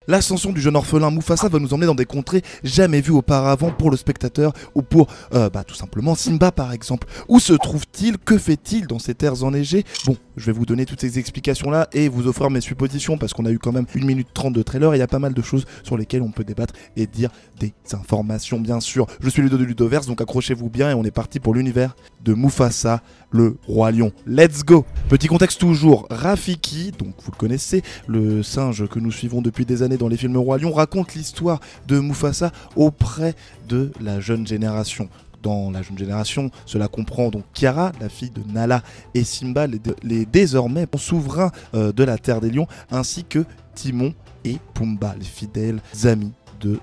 L'ascension du jeune orphelin Mufasa va nous emmener dans des contrées jamais vues auparavant pour le spectateur ou pour, tout simplement Simba par exemple. Où se trouve-t-il? Que fait-il dans ces terres enneigées? Bon, je vais vous donner toutes ces explications-là et vous offrir mes suppositions parce qu'on a eu quand même 1 minute 30 de trailer et il y a pas mal de choses sur lesquelles on peut débattre et dire des informations bien sûr. Je suis Ludo de Ludoverse, donc accrochez-vous bien et on est parti pour l'univers de Mufasa, le roi lion. Let's go! Petit contexte toujours, Rafiki, donc vous le connaissez, le singe que nous suivons depuis des années dans les films Roi Lion, raconte l'histoire de Mufasa auprès de la jeune génération. Dans la jeune génération, cela comprend donc Kiara, la fille de Nala, et Simba, les désormais souverains de la Terre des Lions, ainsi que Timon et Pumba, les fidèles amis de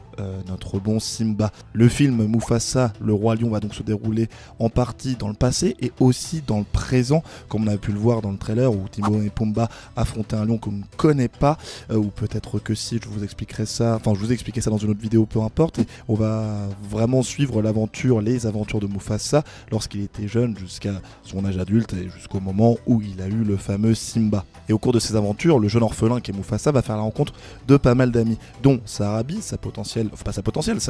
notre bon Simba. Le film Mufasa, le roi lion, va donc se dérouler en partie dans le passé et aussi dans le présent, comme on a pu le voir dans le trailer où Timon et Pumba affrontaient un lion qu'on ne connaît pas, ou peut-être que si, je vous expliquerai ça, enfin je vous ai expliqué ça dans une autre vidéo, peu importe, et on va vraiment suivre les aventures de Mufasa lorsqu'il était jeune jusqu'à son âge adulte et jusqu'au moment où il a eu le fameux Simba. Et au cours de ces aventures, le jeune orphelin qui est Mufasa va faire la rencontre de pas mal d'amis, dont Sarabi, sa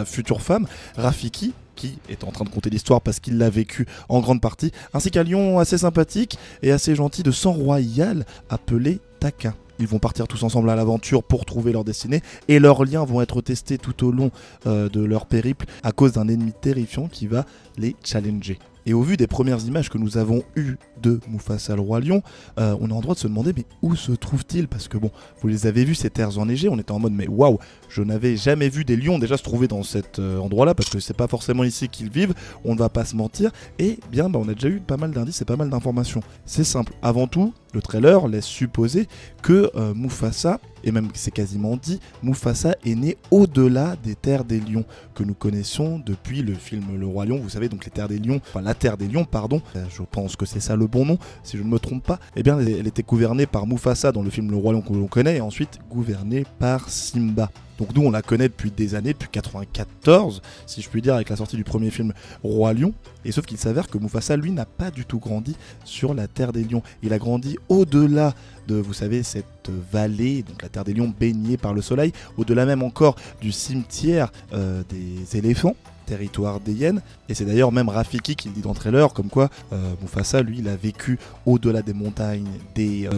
future femme, Rafiki, qui est en train de conter l'histoire parce qu'il l'a vécu en grande partie, ainsi qu'un lion assez sympathique et assez gentil de sang royal appelé Taka. Ils vont partir tous ensemble à l'aventure pour trouver leur destinée et leurs liens vont être testés tout au long de leur périple à cause d'un ennemi terrifiant qui va les challenger. Et au vu des premières images que nous avons eues de Mufasa le roi lion, on a en droit de se demander mais où se trouve-t-il? Parce que bon, vous les avez vus ces terres enneigées, on était en mode mais waouh, je n'avais jamais vu des lions déjà se trouver dans cet endroit-là parce que c'est pas forcément ici qu'ils vivent, on ne va pas se mentir. Et bien on a déjà eu pas mal d'indices et pas mal d'informations. C'est simple, avant tout, le trailer laisse supposer que Mufasa, et même c'est quasiment dit, Mufasa est né au-delà des terres des lions que nous connaissons depuis le film Le Roi Lion. Vous savez donc les terres des lions, enfin la terre des lions pardon, je pense que c'est ça le bon nom si je ne me trompe pas. Eh bien elle était gouvernée par Mufasa dans le film Le Roi Lion que l'on connaît et ensuite gouvernée par Simba. Donc nous on la connaît depuis des années, depuis 94 si je puis dire, avec la sortie du premier film Roi Lion. Et sauf qu'il s'avère que Mufasa lui n'a pas du tout grandi sur la terre des lions. Il a grandi au-delà de, vous savez, cette vallée, donc la terre des lions baignée par le soleil, au-delà même encore du cimetière des éléphants, territoire des hyènes. Et c'est d'ailleurs même Rafiki qui le dit dans le trailer, comme quoi Mufasa lui il a vécu au-delà des montagnes, des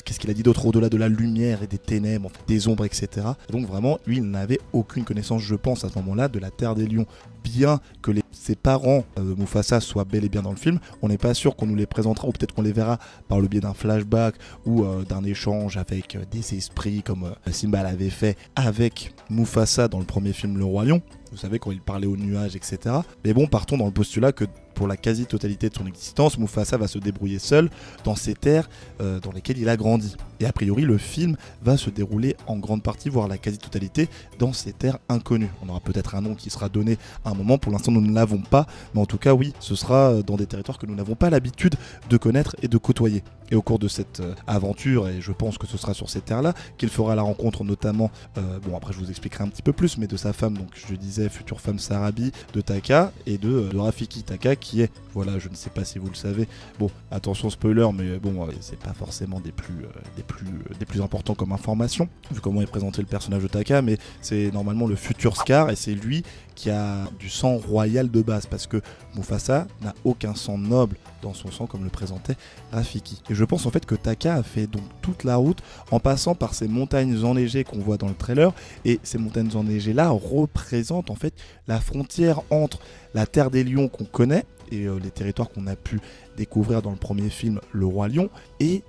qu'est-ce qu'il a dit d'autre, au-delà de la lumière et des ténèbres, des ombres, etc. Et donc vraiment lui il n'avait aucune connaissance, je pense à ce moment-là, de la terre des lions. Bien que ses parents Mufasa soient bel et bien dans le film, on n'est pas sûr qu'on nous les présentera, ou peut-être qu'on les verra par le biais d'un flashback ou d'un échange avec des esprits comme Simba l'avait fait avec Mufasa dans le premier film Le Roi Lion. Vous savez, quand il parlait aux nuages, etc. Mais bon, partons dans le postulat que pour la quasi-totalité de son existence, Mufasa va se débrouiller seul dans ces terres dans lesquelles il a grandi. Et a priori, le film va se dérouler en grande partie, voire la quasi-totalité, dans ces terres inconnues. On aura peut-être un nom qui sera donné à un moment, pour l'instant nous ne l'avons pas, mais en tout cas oui, ce sera dans des territoires que nous n'avons pas l'habitude de connaître et de côtoyer. Et au cours de cette aventure, et je pense que ce sera sur ces terres-là, qu'il fera la rencontre notamment, bon après je vous expliquerai un petit peu plus, mais de sa femme, donc je disais future femme Sarabi, de Taka et de Rafiki. Taka qui est, voilà, je ne sais pas si vous le savez, bon attention spoiler, mais bon c'est pas forcément des plus importants comme information, vu comment est présenté le personnage de Taka, mais c'est normalement le futur Scar et c'est lui qui a du sang royal de base, parce que Mufasa n'a aucun sang noble dans son sang comme le présentait Rafiki. Et je pense en fait que Taka a fait donc toute la route en passant par ces montagnes enneigées qu'on voit dans le trailer, et ces montagnes enneigées là représentent en fait la frontière entre la terre des lions qu'on connaît et les territoires qu'on a pu découvrir dans le premier film Le Roi Lion, et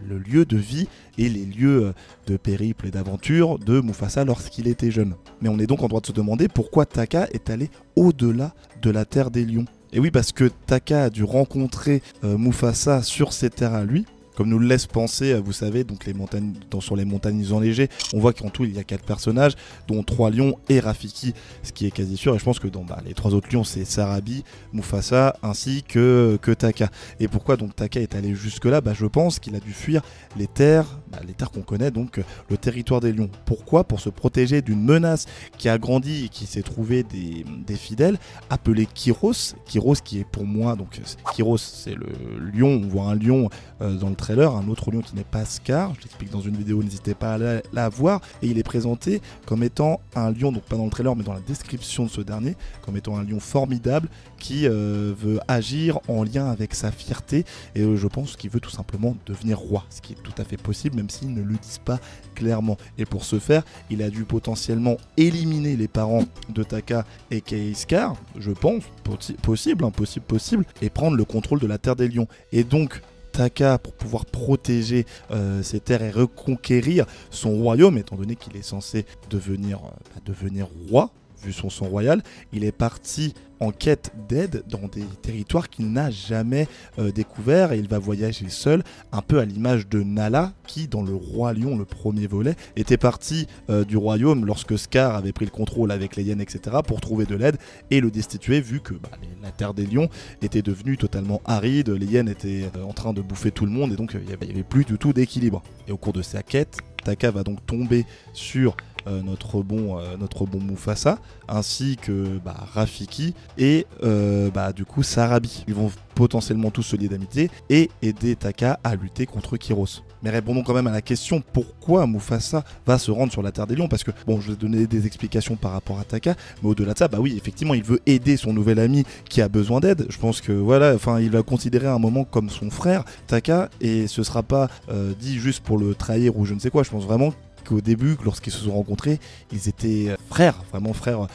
le lieu de vie et les lieux de périple et d'aventure de Mufasa lorsqu'il était jeune. Mais on est donc en droit de se demander pourquoi Taka est allé au-delà de la terre des lions. Et oui, parce que Taka a dû rencontrer Mufasa sur ses terres à lui, comme nous le laisse penser, vous savez, donc les montagnes, sur les montagnes enneigées, on voit qu'en tout il y a 4 personnages, dont 3 lions et Rafiki, ce qui est quasi sûr, et je pense que dans les 3 autres lions c'est Sarabi, Mufasa ainsi que Taka. Et pourquoi donc Taka est allé jusque là? Je pense qu'il a dû fuir les terres qu'on connaît, donc le territoire des lions. Pourquoi? Pour se protéger d'une menace qui a grandi et qui s'est trouvé des fidèles, appelés Kyros. Kyros qui est pour moi, donc Kyros c'est le lion, on voit un lion dans le trailer un autre lion qui n'est pas Scar. Je l'explique dans une vidéo, n'hésitez pas à la voir. Et il est présenté comme étant un lion, donc pas dans le trailer mais dans la description de ce dernier, comme étant un lion formidable qui veut agir en lien avec sa fierté. Et je pense qu'il veut tout simplement devenir roi, ce qui est tout à fait possible même s'ils ne le disent pas clairement. Et pour ce faire, il a dû potentiellement éliminer les parents de Taka et Scar, je pense, possible, et prendre le contrôle de la Terre des Lions. Et donc Taka, pour pouvoir protéger ses terres et reconquérir son royaume, étant donné qu'il est censé devenir roi, vu son sang royal, il est parti en quête d'aide dans des territoires qu'il n'a jamais découverts, et il va voyager seul, un peu à l'image de Nala qui, dans le Roi Lion, le premier volet, était parti du royaume lorsque Scar avait pris le contrôle avec les hyènes, etc., pour trouver de l'aide et le destituer, vu que la terre des lions était devenue totalement aride, les hyènes étaient en train de bouffer tout le monde, et donc il n'y avait plus du tout d'équilibre. Et au cours de sa quête, Taka va donc tomber sur notre bon Mufasa, ainsi que Rafiki et du coup Sarabi. Ils vont potentiellement tous se lier d'amitié et aider Taka à lutter contre Kyros. Mais répondons quand même à la question, pourquoi Mufasa va se rendre sur la Terre des Lions? Parce que, bon, je vais donner des explications par rapport à Taka, mais au-delà de ça, oui, effectivement, il veut aider son nouvel ami qui a besoin d'aide. Je pense que, il va considérer un moment comme son frère, Taka, et ce sera pas dit juste pour le trahir ou je ne sais quoi. Je pense vraiment qu'au début, lorsqu'ils se sont rencontrés, ils étaient frères, vraiment frères,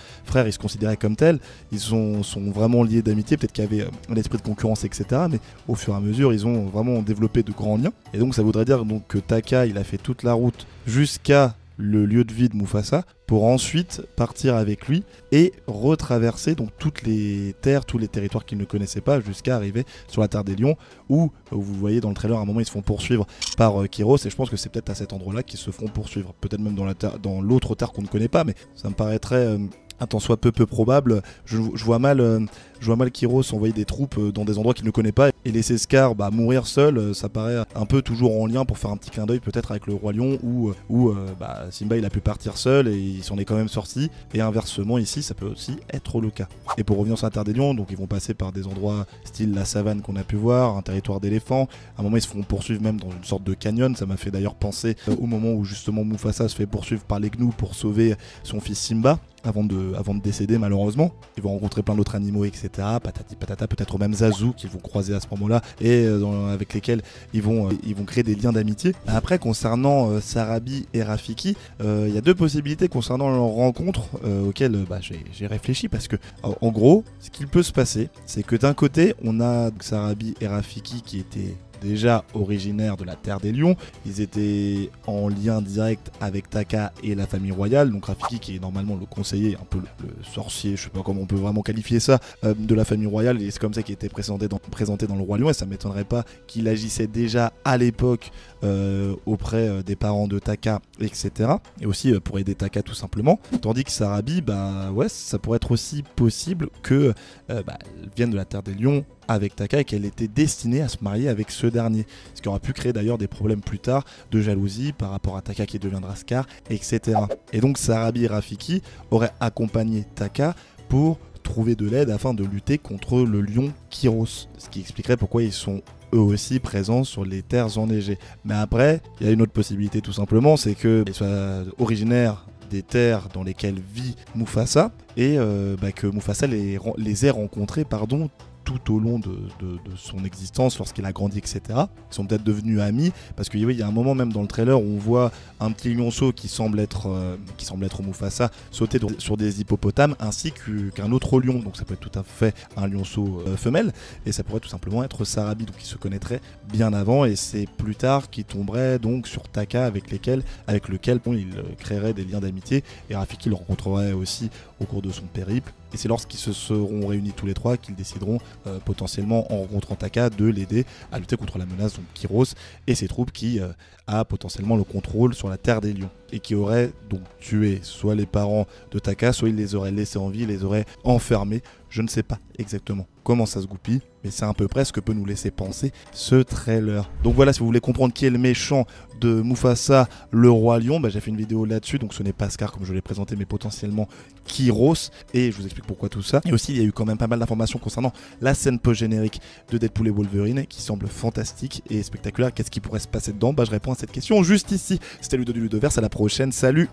ils se considéraient comme tels, ils sont vraiment liés d'amitié, peut-être qu'il y avait un esprit de concurrence, etc., mais au fur et à mesure, ils ont vraiment développé de grands liens, et donc ça voudrait dire donc, que Taka, il a fait toute la route jusqu'à le lieu de vie de Mufasa, pour ensuite partir avec lui et retraverser donc toutes les terres, tous les territoires qu'il ne connaissait pas, jusqu'à arriver sur la Terre des Lions, où vous voyez dans le trailer à un moment ils se font poursuivre par Kyros, et je pense que c'est peut-être à cet endroit-là qu'ils se feront poursuivre, peut-être même dans l'autre terre qu'on ne connaît pas, mais ça me paraîtrait un tant soit peu probable. Je vois mal Kyros envoyer des troupes dans des endroits qu'il ne connaît pas et laisser Scar mourir seul. Ça paraît un peu toujours en lien, pour faire un petit clin d'œil peut-être avec le Roi Lion, où Simba il a pu partir seul et il s'en est quand même sorti, et inversement ici ça peut aussi être le cas. Et pour revenir sur la Terre des Lions, donc ils vont passer par des endroits style la savane qu'on a pu voir, un territoire d'éléphants. À un moment ils se font poursuivre même dans une sorte de canyon. Ça m'a fait d'ailleurs penser au moment où justement Mufasa se fait poursuivre par les gnous pour sauver son fils Simba avant de décéder malheureusement. Ils vont rencontrer plein d'autres animaux, etc. Patati patata, peut-être même Zazu qu'ils vont croiser à ce moment-là, et avec lesquels ils vont créer des liens d'amitié. Après, concernant Sarabi et Rafiki, il y a deux possibilités concernant leur rencontre auxquelles j'ai réfléchi, parce que en gros, ce qu'il peut se passer, c'est que d'un côté, on a Sarabi et Rafiki qui étaient déjà originaires de la Terre des Lions, ils étaient en lien direct avec Taka et la famille royale, donc Rafiki qui est normalement le conseiller, un peu le sorcier, je sais pas comment on peut vraiment qualifier ça, de la famille royale, et c'est comme ça qu'il était présenté dans le Roi Lion, et ça m'étonnerait pas qu'il agissait déjà à l'époque auprès des parents de Taka, etc. Et aussi pour aider Taka tout simplement. Tandis que Sarabi, ça pourrait être aussi possible que elle vienne de la Terre des Lions avec Taka et qu'elle était destinée à se marier avec ce dernier. Ce qui aura pu créer d'ailleurs des problèmes plus tard de jalousie par rapport à Taka qui deviendra Scar, etc. Et donc Sarabi et Rafiki auraient accompagné Taka pour trouver de l'aide afin de lutter contre le lion Kyros. Ce qui expliquerait pourquoi ils sont eux aussi présents sur les terres enneigées. Mais après, il y a une autre possibilité tout simplement, c'est qu'ils soient originaires des terres dans lesquelles vit Mufasa, et que Mufasa les ait rencontrés tout au long de son existence, lorsqu'il a grandi, etc. Ils sont peut-être devenus amis, parce qu'il y a un moment même dans le trailer où on voit un petit lionceau qui semble être Mufasa sauter sur des hippopotames, ainsi qu'un autre lion, donc ça peut être tout à fait un lionceau femelle, et ça pourrait tout simplement être Sarabi, donc ils se connaîtraient bien avant, et c'est plus tard qu'ils tomberaient donc sur Taka avec lequel il créerait des liens d'amitié, et Rafiki le rencontrerait aussi au cours de son périple. Et c'est lorsqu'ils se seront réunis tous les trois qu'ils décideront potentiellement, en rencontrant Taka, de l'aider à lutter contre la menace, donc Kyros et ses troupes, qui a potentiellement le contrôle sur la Terre des Lions, et qui aurait donc tué soit les parents de Taka, soit il les aurait laissés en vie, les aurait enfermés. Je ne sais pas exactement comment ça se goupille, mais c'est à peu près ce que peut nous laisser penser ce trailer. Donc voilà, si vous voulez comprendre qui est le méchant de Mufasa, le roi lion, j'ai fait une vidéo là-dessus, donc ce n'est pas Scar comme je l'ai présenté, mais potentiellement Kyros, et je vous explique pourquoi tout ça. Et aussi, il y a eu quand même pas mal d'informations concernant la scène post-générique de Deadpool et Wolverine, qui semble fantastique et spectaculaire. Qu'est-ce qui pourrait se passer dedans? Je réponds à cette question juste ici. C'était Ludo du Ludoverse, à la prochaine, salut!